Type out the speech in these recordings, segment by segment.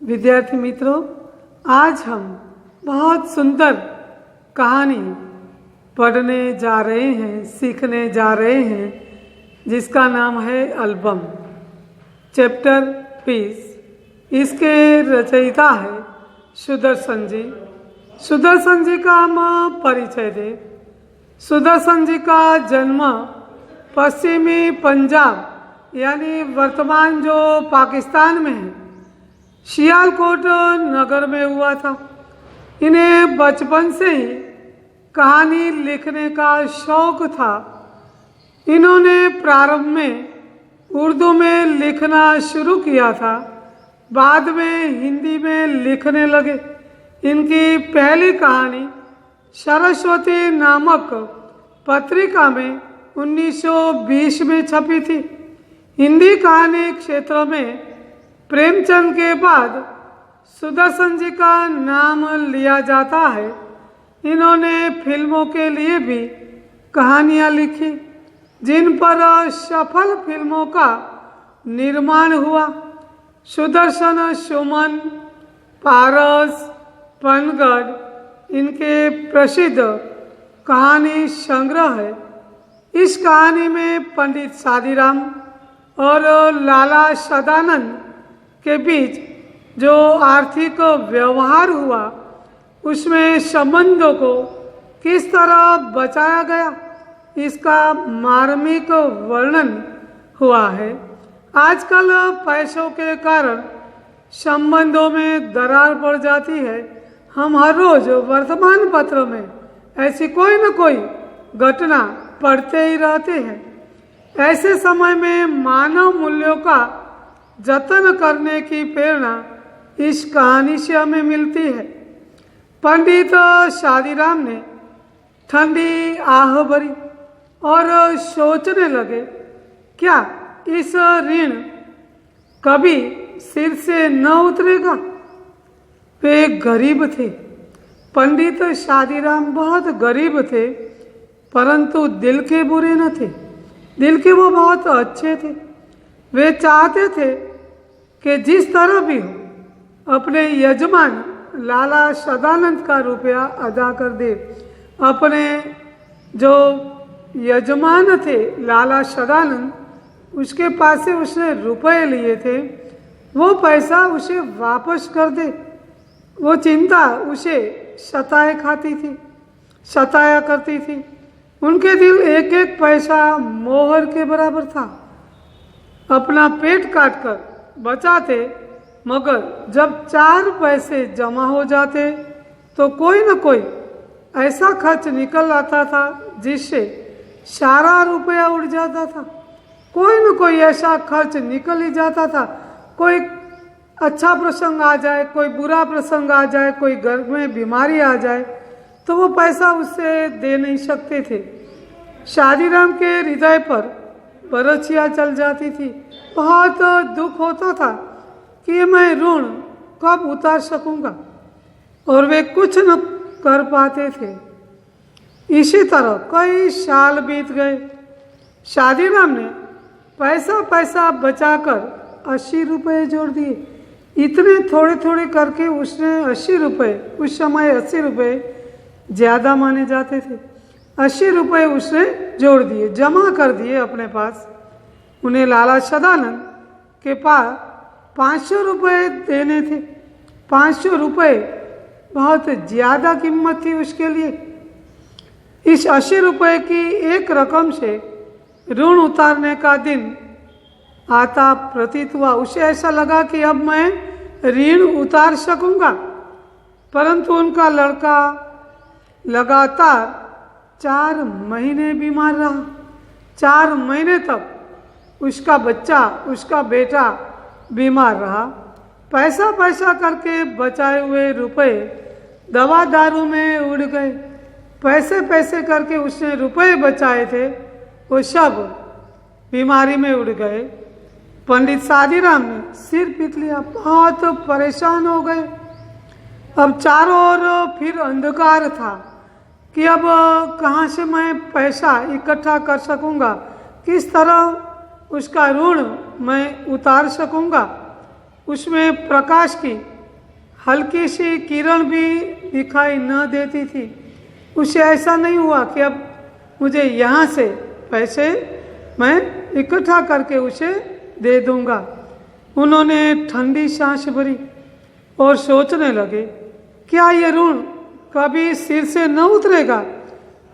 विद्यार्थी मित्रों, आज हम बहुत सुंदर कहानी पढ़ने जा रहे हैं, सीखने जा रहे हैं, जिसका नाम है एल्बम। चैप्टर 20। इसके रचयिता है सुदर्शन जी। सुदर्शन जी का हम परिचय दें। सुदर्शन जी का जन्म पश्चिमी पंजाब यानी वर्तमान जो पाकिस्तान में है, सियालकोट नगर में हुआ था। इन्हें बचपन से ही कहानी लिखने का शौक था। इन्होंने प्रारंभ में उर्दू में लिखना शुरू किया था, बाद में हिंदी में लिखने लगे। इनकी पहली कहानी सरस्वती नामक पत्रिका में 1920 में छपी थी। हिंदी कहानी क्षेत्र में प्रेमचंद के बाद सुदर्शन जी का नाम लिया जाता है। इन्होंने फिल्मों के लिए भी कहानियाँ लिखी, जिन पर सफल फिल्मों का निर्माण हुआ। सुदर्शन सुमन, पारस, पनगढ़ इनके प्रसिद्ध कहानी संग्रह है। इस कहानी में पंडित शादीराम और लाला सदानंद के बीच जो आर्थिक व्यवहार हुआ, उसमें संबंधों को किस तरह बचाया गया, इसका मार्मिक वर्णन हुआ है। आजकल पैसों के कारण संबंधों में दरार पड़ जाती है। हम हर रोज वर्तमान पत्र में ऐसी कोई न कोई घटना पढ़ते ही रहते हैं। ऐसे समय में मानव मूल्यों का जतन करने की प्रेरणा इस कहानी से हमें मिलती है। पंडित शादीराम ने ठंडी आह भरी और सोचने लगे, क्या इस ऋण कभी सिर से न उतरेगा। वे गरीब थे। पंडित शादीराम बहुत गरीब थे, परंतु दिल के बुरे न थे। दिल के वो बहुत अच्छे थे। वे चाहते थे कि जिस तरह भी हो अपने यजमान लाला सदानंद का रुपया अदा कर दे। अपने जो यजमान थे लाला सदानंद, उसके पास से उसने रुपए लिए थे, वो पैसा उसे वापस कर दे। वो चिंता उसे सताया करती थी। उनके दिल एक एक पैसा मोहर के बराबर था। अपना पेट काट कर बचाते, मगर जब 4 पैसे जमा हो जाते तो कोई न कोई ऐसा खर्च निकल आता था जिससे सारा रुपया उड़ जाता था। कोई न कोई ऐसा खर्च निकल ही जाता था। कोई अच्छा प्रसंग आ जाए, कोई बुरा प्रसंग आ जाए, कोई घर में बीमारी आ जाए, तो वो पैसा उससे दे नहीं सकते थे। शादीराम के हृदय पर बरछियाँ चल जाती थी। बहुत दुख होता था कि मैं ऋण कब उतार सकूंगा, और वे कुछ न कर पाते थे। इसी तरह कई साल बीत गए। शादीराम ने पैसा बचाकर 80 रुपये जोड़ दिए। इतने थोड़े थोड़े करके उसने 80 रुपये, उस समय 80 रुपये ज़्यादा माने जाते थे, 80 रुपये उसने जोड़ दिए, जमा कर दिए अपने पास। उन्हें लाला सदानंद के पास 500 रुपये देने थे। 500 रुपये बहुत ज़्यादा कीमत थी उसके लिए। इस 80 रुपये की एक रकम से ऋण उतारने का दिन आता प्रतीत हुआ। उसे ऐसा लगा कि अब मैं ऋण उतार सकूंगा, परंतु उनका लड़का लगातार 4 महीने बीमार रहा। 4 महीने तक उसका बच्चा, उसका बेटा बीमार रहा। पैसा करके बचाए हुए रुपए दवा दारू में उड़ गए। पैसे करके उसने रुपए बचाए थे, वो सब बीमारी में उड़ गए। पंडित शादीराम ने सिर पीट लिया, बहुत परेशान हो गए। अब चारों ओर फिर अंधकार था कि अब कहाँ से मैं पैसा इकट्ठा कर सकूंगा, किस तरह उसका ऋण मैं उतार सकूंगा। उसमें प्रकाश की हल्की सी किरण भी दिखाई न देती थी। उसे ऐसा नहीं हुआ कि अब मुझे यहाँ से पैसे मैं इकट्ठा करके उसे दे दूंगा। उन्होंने ठंडी सांस भरी और सोचने लगे, क्या ये ऋण कभी सिर से न उतरेगा?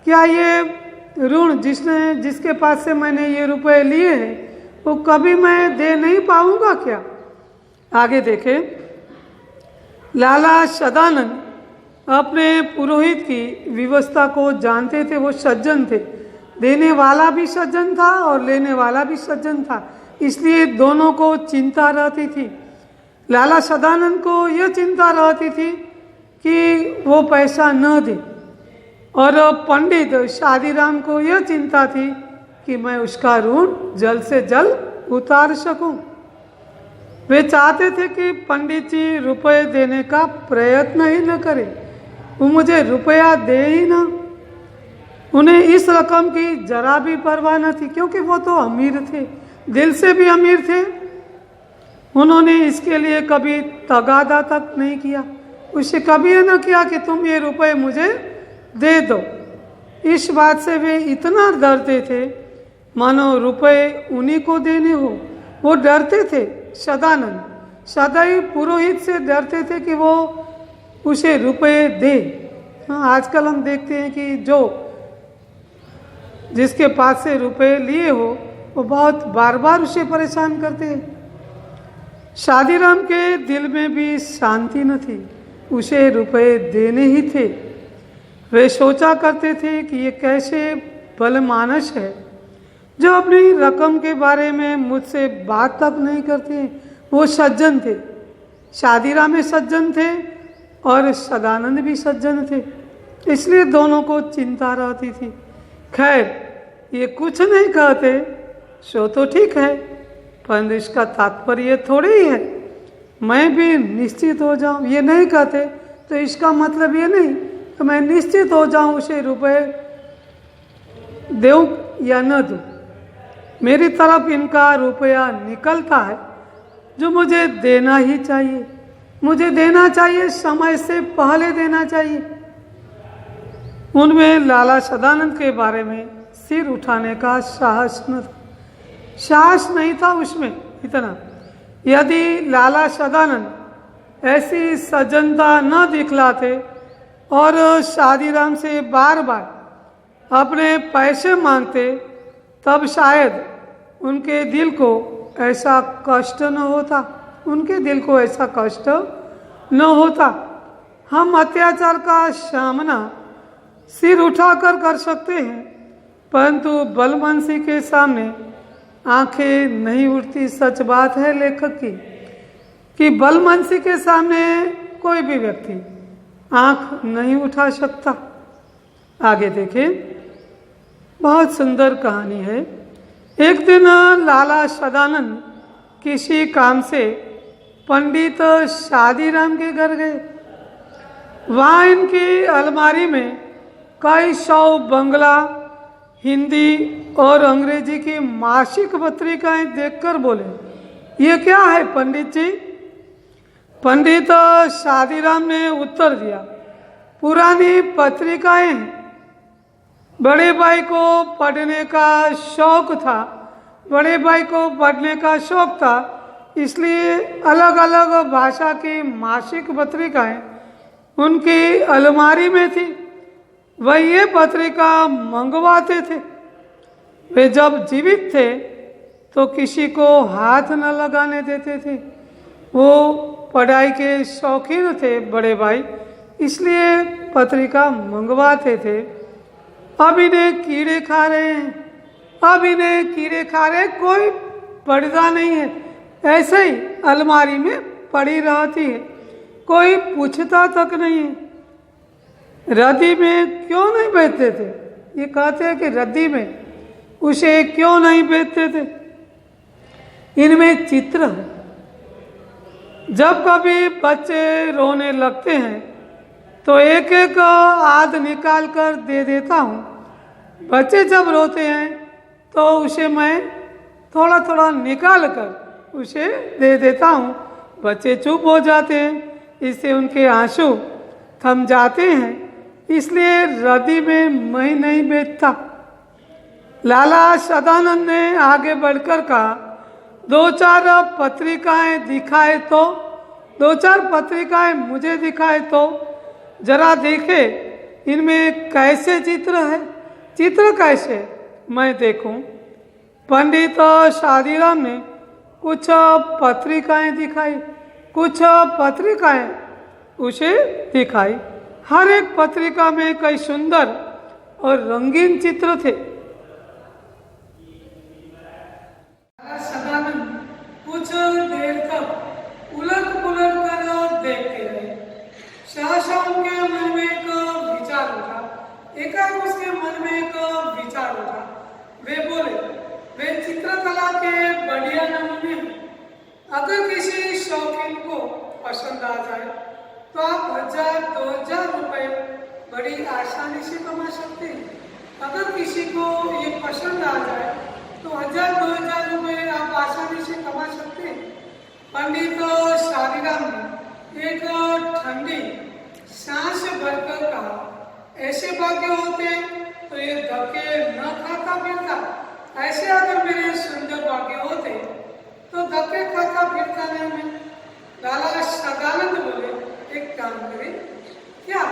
क्या ये ऋण जिसके पास से मैंने ये रुपए लिए हैं वो कभी मैं दे नहीं पाऊंगा क्या? आगे देखें, लाला सदानंद अपने पुरोहित की व्यवस्था को जानते थे। वो सज्जन थे, देने वाला भी सज्जन था और लेने वाला भी सज्जन था, इसलिए दोनों को चिंता रहती थी। लाला सदानंद को यह चिंता रहती थी कि वो पैसा न दे, और पंडित शादीराम को यह चिंता थी कि मैं उसका ऋण जल्द से जल्द उतार सकूं। वे चाहते थे कि पंडित जी रुपए देने का प्रयत्न ही न करें, वो मुझे रुपया दे ही ना। उन्हें इस रकम की जरा भी परवाह न थी, क्योंकि वो तो अमीर थे, दिल से भी अमीर थे। उन्होंने इसके लिए कभी तगादा तक नहीं किया, उससे कभी ये न किया कि तुम ये रुपए मुझे दे दो। इस बात से वे इतना डरते थे मानो रुपए उन्हीं को देने हो। वो डरते थे, सदानंद सदैव पुरोहित से डरते थे कि वो उसे रुपए दे। हाँ, आजकल हम देखते हैं कि जिसके पास से रुपए लिए हो वो बहुत बार बार उसे परेशान करते हैं। शादीराम के दिल में भी शांति न थी, उसे रुपए देने ही थे। वे सोचा करते थे कि ये कैसे भलमानस है जो अपनी रकम के बारे में मुझसे बात तक नहीं करते। वो सज्जन थे, शादीराम में सज्जन थे और सदानंद भी सज्जन थे, इसलिए दोनों को चिंता रहती थी। खैर, ये कुछ नहीं कहते सो तो ठीक है, पर इसका तात्पर्य थोड़ी ही है मैं भी निश्चित हो जाऊं। ये नहीं कहते तो इसका मतलब ये नहीं तो मैं निश्चित हो जाऊं उसे रुपए दूं या न दूं। मेरी तरफ इनका रुपया निकलता है जो मुझे देना ही चाहिए, मुझे देना चाहिए, समय से पहले देना चाहिए। उनमें लाला सदानंद के बारे में सिर उठाने का साहस न था, साहस नहीं था उसमें इतना। यदि लाला सदानंद ऐसी सज्जनता न दिखलाते और शादीराम से बार बार अपने पैसे मांगते, तब शायद उनके दिल को ऐसा कष्ट न होता, उनके दिल को ऐसा कष्ट न होता। हम अत्याचार का सामना सिर उठाकर कर सकते हैं, परंतु बलवंशी के सामने आंखें नहीं उठती। सच बात है लेखक की कि बलवंशी के सामने कोई भी व्यक्ति आंख नहीं उठा सकता। आगे देखें, बहुत सुंदर कहानी है। एक दिन लाला सदानंद किसी काम से पंडित शादीराम के घर गए। वहाँ इनकी अलमारी में कई सौ बंगला, हिंदी और अंग्रेजी की मासिक पत्रिकाएं देखकर बोले, ये क्या है पंडित जी? पंडित शादीराम ने उत्तर दिया, पुरानी पत्रिकाएं हैं। बड़े भाई को पढ़ने का शौक था, बड़े भाई को पढ़ने का शौक था, इसलिए अलग अलग भाषा की मासिक पत्रिकाएं उनकी अलमारी में थी। वह ये पत्रिका मंगवाते थे। वे जब जीवित थे तो किसी को हाथ न लगाने देते थे। वो पढ़ाई के शौकीन थे बड़े भाई, इसलिए पत्रिका मंगवाते थे। अब इन्हें कीड़े खा रहे हैं, अब इन्हें कीड़े खा रहे, कोई पढ़ता नहीं है, ऐसे ही अलमारी में पड़ी रहती है, कोई पूछता तक नहीं है। रद्दी में क्यों नहीं बेचते थे? ये कहते हैं कि रद्दी में उसे क्यों नहीं बेचते थे? इनमें चित्र है। जब कभी बच्चे रोने लगते हैं तो एक एक आध निकाल कर दे देता हूँ। बच्चे जब रोते हैं तो उसे मैं थोड़ा थोड़ा निकाल कर उसे दे देता हूँ। बच्चे चुप हो जाते हैं, इससे उनके आंसू थम जाते हैं, इसलिए रद्दी में मैं नहीं बेचता। लाला सदानंद ने आगे बढ़कर कहा, दो चार पत्रिकाएं दिखाए तो, दो चार पत्रिकाएं मुझे दिखाए तो जरा देखे इनमें कैसे चित्र है, चित्र कैसे मैं देखूं। पंडित शादीराम ने कुछ पत्रिकाएं दिखाई, कुछ पत्रिकाएं उसे दिखाई। हर एक पत्रिका में कई सुंदर और रंगीन चित्र थे। सदानंद कुछ देर तक उलट पुलट कर देखते रहे। सहसा उनके मन में एक विचार उठा, एकाएक उसके मन में एक विचार उठा। वे बोले, वे चित्रकला के बढ़िया नमूने हैं। अगर किसी शौकीन को पसंद आ जाए तो आप 1000-2000 रुपए बड़ी आसानी से कमा सकते हैं। अगर किसी को ये पसंद आ जाए तो 1000-2000 रुपए आप आसानी से कमा सकते हैं। पंडित शादीराम ने एक ठंडी सांस भरकर कहा, ऐसे भाग्य होते तो ये धक्के न खाता फिरता। ऐसे अगर मेरे सुंदर भाग्य होते तो धक्के खाता फिरता नहीं मैं। लाला सदानंद बोले, एक काम करें क्या,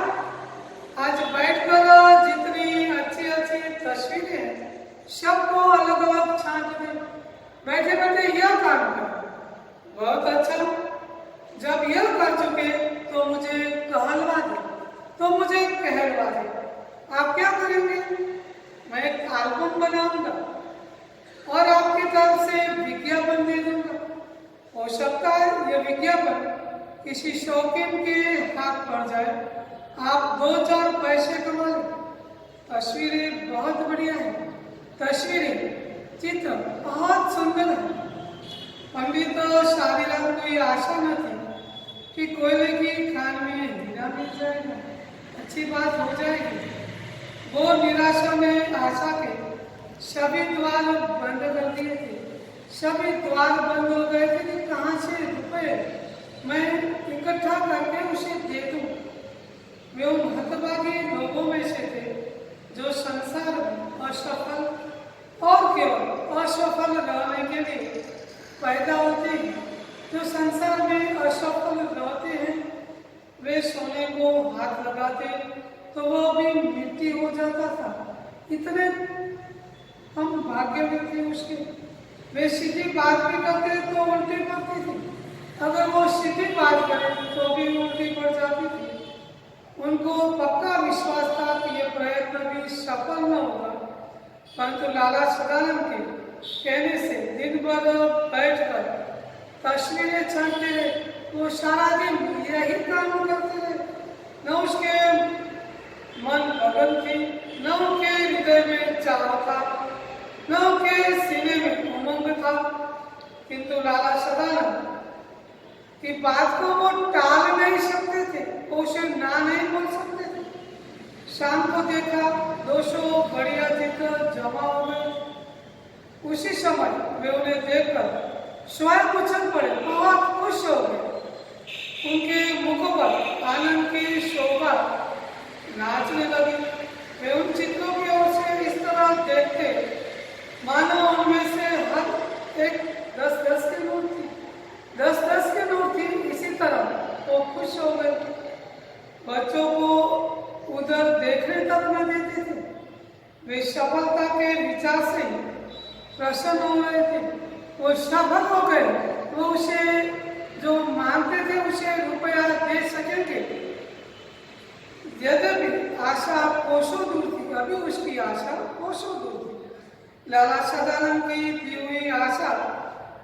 आज बैठकर जितनी अच्छी अच्छी तस्वीरें हैं सबको अलग अलग छांट दें। बैठे बैठे यह काम कर। बहुत अच्छा, जब यह कर चुके तो मुझे कहलवा दे, तो मुझे कहलवा दे। आप क्या करेंगे, मैं एक एल्बम बनाऊंगा और आपकी तरफ से विज्ञापन दे दूंगा। हो सकता है यह विज्ञापन किसी शौकीन के हाथ पड़ जाए, आप 2-4 पैसे कमा लें। तस्वीरें बहुत बढ़िया है, तस्वीरें चित्र बहुत सुंदर है। पंडित शादीराम को ये आशा न थी कि कोयले की खान में हीरा मिल जाएगा, अच्छी बात हो जाएगी। वो निराशा में आशा के सभी द्वार बंद कर दिए थे। सभी द्वार बंद हो गए थे कि कहाँ से रुपए मैं इकट्ठा करके उसे दे दूं। वे उन हतभागी लोगों में से थे जो संसार में असफल और केवल असफल रहने के लिए पैदा होते हैं। जो संसार में असफल रहते हैं वे सोने को हाथ लगाते तो वो भी मिट्टी हो जाता था। इतने हम भाग्यवान थे उसके। वे सीधी बात भी करते तो उल्टी करती थी, अगर वो सीधी बात करें तो भी उल्टी पड़ जाती थी। उनको पक्का विश्वास था कि ये प्रयत्न भी सफल न होगा, परंतु लाला सदानंद के कहने से दिन भर बैठकर तस्वीरें छांटते रहे। वो सारा दिन यही काम करते रहे। न उसके मन लगन थी, न उनके हृदय में चाह था, न उनके सीने में उमंग था। किंतु लाला सदानंद की बात को वो टाल नहीं सकते थे, वो उसे ना नहीं बोल सकते थे। शाम को देखा 200 बढ़िया चित्र जमा हो गए। उसी समय वे उन्हें देखकर स्वयं उछल पड़े, बहुत खुश हो गए। उनके मुखों पर आनंद की शोभा नाचने लगी। वे उन चित्रों की ओर से इस तरह देखते मानो उनमें से हर एक 10-10 की नोट थी, 10-10 की नोट थी। इसी तरह वो खुश हो गए। बच्चों को उधर देखने तक न देते थे। वे सफलता के विचार से प्रसन्न हो रहे थे। वो सफल हो गए, वो उसे जो मानते थे उसे रुपया दे सकेंगे। यद्यपि आशा कोसों दूर थी, अभी उसकी आशा कोसों दूर थी। लाला सदानंद की दी हुई आशा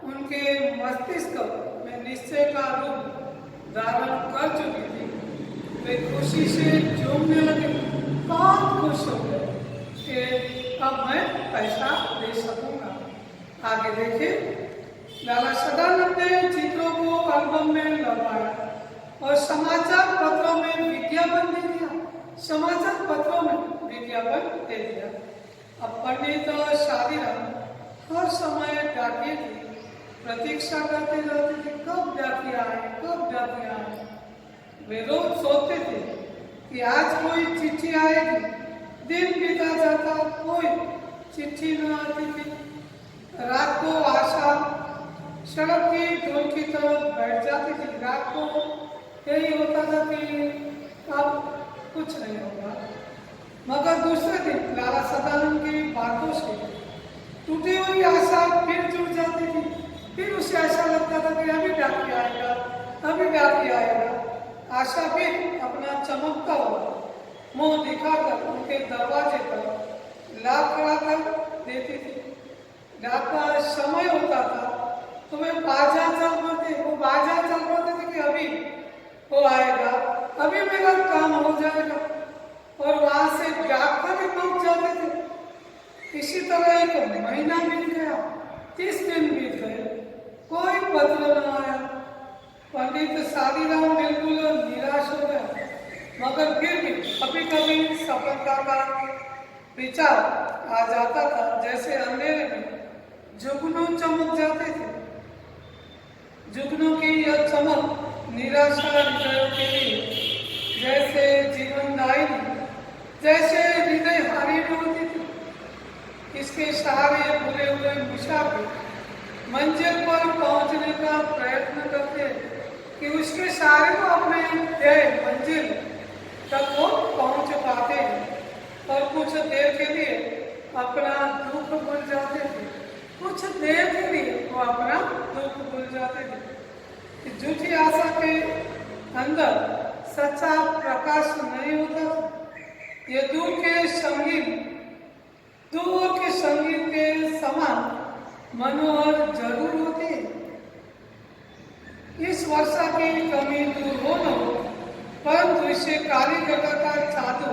उनके मस्तिष्क में निश्चय का रूप धारण कर चुकी थी। वे खुशी से झूमने लगे, बहुत खुश हो गए कि अब मैं पैसा दे सकूंगा। आगे देखिए, लाला सदानंद ने चित्रों को एल्बम में लगवाया और समाचार पत्रों में विज्ञापन दे दिया। समाचार पत्रों में विज्ञापन दे दिया। अब पंडित शादीराम हर समय डाकिए की प्रतीक्षा करते रहते थे, कब डाकिया आए, कब डाकिया आए। वे रोज सोचते थे कि आज कोई चिट्ठी आएगी। दिन बीता जाता, कोई चिट्ठी न आती थी। रात को आशा सड़क की धूल की तरफ बैठ जाती थी। रात को यही होता था कि अब कुछ नहीं होगा। मगर दूसरे दिन लाला सदानंद की बातों से टूटी हुई आशा फिर जुड़ जाती थी। फिर उसे ऐसा लगता था कि अभी डाकिया आएगा, अभी डाकिया आएगा। आशा फिर अपना चमकता हुआ मुंह दिखाकर उनके दरवाजे पर लाख खड़ा कर देती थी। रात का समय होता था तो वे बाजार चल पड़ते, वो बाजार चल पड़ते थे कि अभी वो आएगा, अभी मेरा काम हो जाएगा। और वहां से डाक कर भी पहुंच जाते थे। इसी तरह एक महीना बीत गया, 30 दिन बीत गए, कोई पत्र न आया। पंडित शादीराम बिल्कुल निराश हो गया। मगर फिर भी कभी कभी सफलता का विचार आ जाता था। जैसे अंधेरे में जुगनू चमक जाते थे। जुगनू की यह चमक निराशा हृदयों के लिए जैसे जीवनदायिनी, जैसे हृदय हारी होती थी। इसके सहारे भूले हुए मुसाफिर मंजिल पर पहुंचने का प्रयत्न करते कि उसके सहारे को अपने मंजिल तक वो पहुंच पाते हैं। और कुछ देर के लिए अपना दुख भूल जाते थे। कुछ देर के लिए वो अपना दुख भूल जाते थे। झूठी आशा के अंदर सच्चा प्रकाश नहीं होता था। ये दूर के संगीत के समान मनोहर जरूर होते हैं। इस वर्षा की कमी दूर हो न हो, परंतु इसे काली घटा का जादू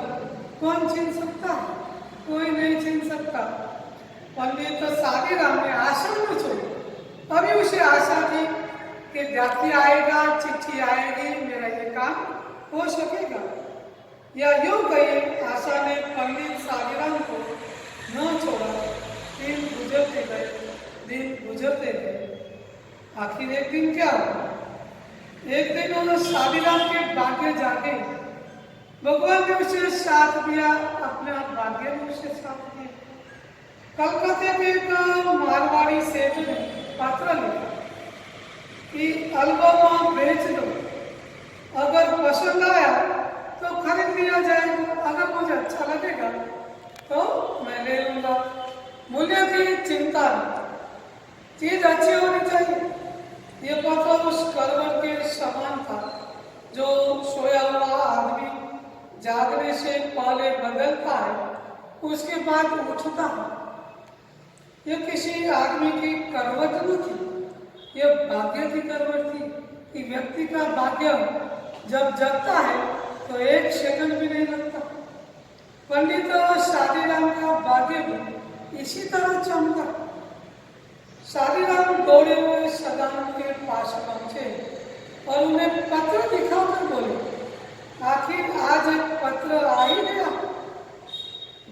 कौन छीन सकता? कोई नहीं छीन सकता। पंडित शादीराम ने आशा न छोड़ी। अभी उसे आशा थी कि डाकिया आएगा, चिट्ठी आएगी, मेरा ये काम हो सकेगा। या यूं कही, आशा ने पंडित शादीराम को न छोड़ा। दिन गुजरते गए, दिन गुजरते गए। आखिर एक दिन क्या हुआ? एक दिन शादीराम के भाग्य जागे। भगवान ने उसे साथ दिया, अपने भाग्य ने उसे साथ दिया। कलकत्ते के एक मारवाड़ी सेठ ने पत्र लिखा कि एल्बम बेच दो, अगर पसंद आया तो खरीद लिया जाएगा, अगर मुझे अच्छा लगेगा तो मैं ले लूंगा। मूल्य की चिंता नहीं, चीज अच्छी होनी चाहिए। ये पत्र उस करवट के समान था जो सोया हुआ आदमी जागने से पहले बदलता है, उसके बाद उठता है। यह किसी आदमी की करवट न थी, यह भाग्य की करवट थी कि व्यक्ति का भाग्य जब जगता है तो एक सेकंड भी नहीं लगता। पंडित शादीराम का भाग्य भी इसी तरह चमका। शादीराम दौड़े हुए सदानंद के पास पहुंचे और उन्हें पत्र दिखाकर बोले, आखिर आज एक पत्र आ ही गया,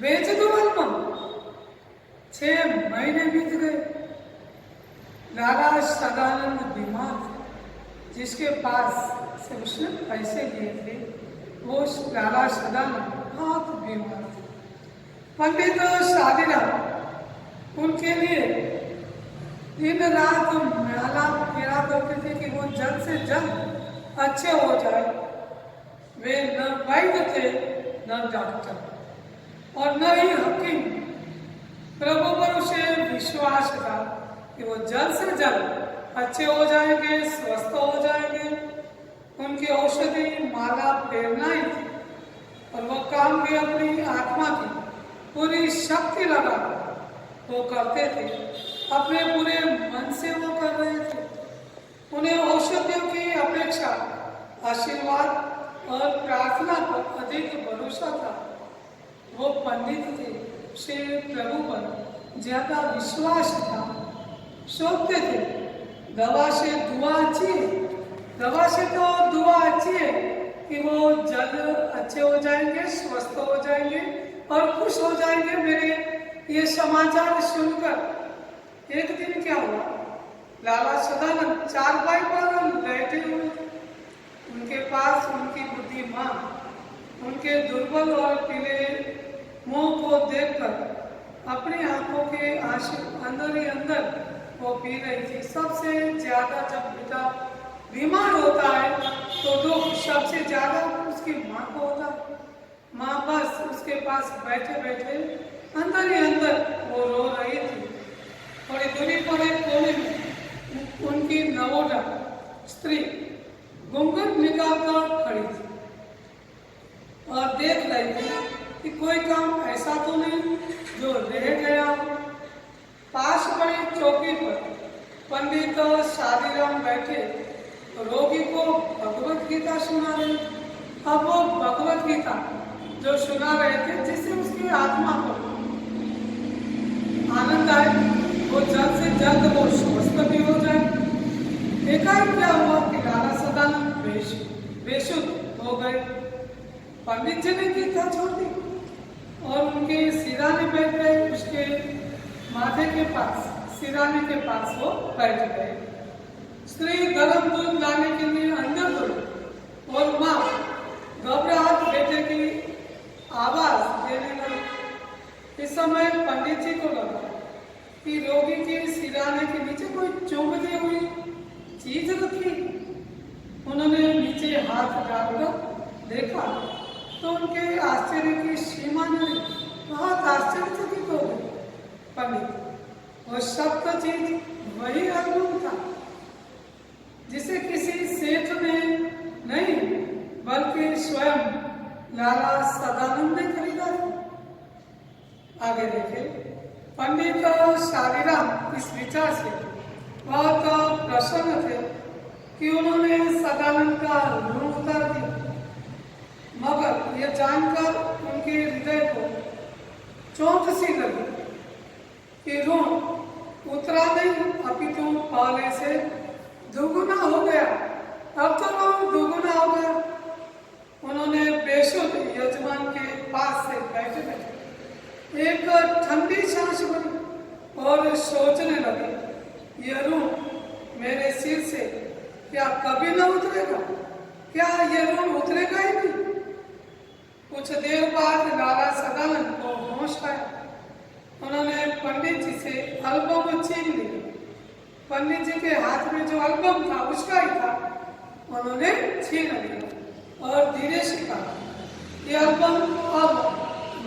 बेच दो एल्बम। 6 महीने बीत गए। लाला सदानंद बीमार थे। जिसके पास से उसने पैसे लिए थे वो लाला सदानंद बहुत बीमार थे। पंडित शादीराम उनके लिए दिन रात मेला फिरा करते थे कि वो जल्द से जल्द अच्छे हो जाए। वे न वैद्य थे, न डॉक्टर और न ही हकीम। प्रभु पर उसे विश्वास था कि वो जल्द से जल्द अच्छे हो जाएंगे, स्वस्थ हो जाएंगे। उनकी औषधि माला प्रेरणा ही थी और वो काम भी अपनी आत्मा की पूरी शक्ति लगा वो करते थे। अपने पूरे मन से वो कर रहे थे। उन्हें औषधियों की अपेक्षा आशीर्वाद और प्रार्थना पर अधिक भरोसा था। वो पंडित थे, उसे प्रभु पर ज्यादा विश्वास था। सोचते थे दवा से दुआ अच्छी है, दवा से तो दुआ अच्छी है कि वो जल्द अच्छे हो जाएंगे, स्वस्थ हो जाएंगे और खुश हो जाएंगे। मेरे ये समाचार सुनकर एक दिन क्या हुआ, लाला सदानंद चारपाई पर बैठे हुए थे। उनके पास उनकी बुद्धिमान उनके दुर्बल और पीले मुंह को देखकर अपनी आंखों के आंसू अंदर ही अंदर वो पी रही थी। सबसे ज्यादा जब बेटा बीमार होता है तो दुख सबसे ज्यादा उसकी माँ को होता है। माँ बस उसके पास बैठे बैठे अंदर ही अंदर वो रो रही थी। थोड़ी दूरी पर एक कोने में उनकी नवोटा स्त्री घूंघट निकालकर खड़ी थी और देख रही थी कि कोई काम ऐसा तो नहीं जो रह गया। पास पड़ी चौकी पर पंडित शादीराम बैठे रोगी को भगवत गीता सुना रहे। अब वो भगवत गीता जो सुना रहे थे जिससे उसकी आत्मा को आनंद आए, वो जल्द से जल्द वो स्वस्थ भी हो जाए। एकाएक क्या हुआ कि लाला सदानंद बेशुद्ध हो गए। पंडित जी ने गीता छोड़ दी और उनके सिराने बैठ गए। उसके माथे के पास सिराने के पास वो बैठ गए। स्त्री गर्म दूध लाने के लिए अंदर दौड़ी और माँ घबराहट बेटे की आवाज देने लगी। इस समय पंडित जी को लगा कि रोगी के सिराने के नीचे कोई चुभती हुई चीज रखी। उन्होंने नीचे हाथ डालकर देखा तो उनके आश्चर्य की सीमा नहीं, बहुत आश्चर्यचकित हो गए। पंडित वो सब तो चीज वही अद्भुत था जिसे किसी सेठ ने नहीं बल्कि स्वयं लाला सदानंद ने खरीदा था। आगे देखे पंडित शादीराम इस विचार से बहुत प्रसन्न थे कि उन्होंने सदानंद का ऋण उतार दिया। मगर यह जानकर उनके हृदय को चोट सी लगी कि ऋण उतरा नहीं अपितु पहले से दुगुना हो गया। अब तो ऋण दुगुना हो गया। उन्होंने बेशुद्ध यजमान के पास से बैठे बैठे एक ठंडी सांस भरी और सोचने लगे, यह ऋण मेरे सिर से क्या कभी न उतरेगा? क्या यह ऋण उतरेगा ही नहीं? कुछ देर बाद लाला सदानंद को होश आया। उन्होंने पंडित जी से एल्बम छीन लिया। पंडित जी के हाथ में जो एल्बम था उसका ही था। उन्होंने छीन लिया और धीरे से कहा, ये एल्बम अब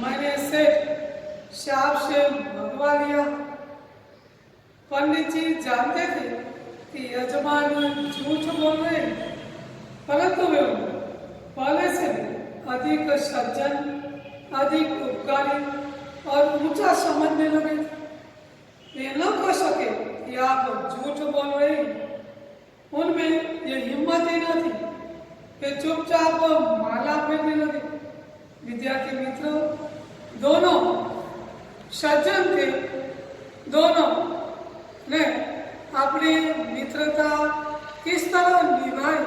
मैंने सेठ साहब से मंगवा लिया। पंडित जी जानते थे कि यजमान झूठ बोल रहे हैं, परंतु वे पहले से भी अधिक सज्जन, अधिक उपकारी और ऊंचा समझने लगे। ये न कह सके कि आप झूठ बोल रहे हैं। उनमें ये हिम्मत ही न थी कि चुपचाप माला फेरने लगे। विद्यार्थी मित्रों, दोनों सज्जन थे। दोनों ने अपनी मित्रता किस तरह निभाई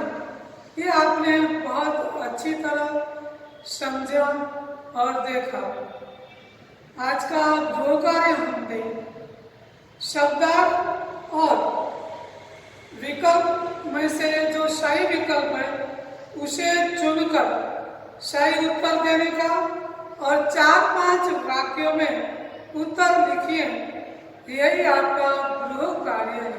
ये आपने बहुत अच्छी तरह समझा और देखा। आज का जो कार्य हमने शब्दार्थ और विकल्प में से जो सही विकल्प है उसे चुनकर सही उत्तर देने का और 4-5 वाक्यों में उत्तर लिखिए, यही आपका गृह कार्य है।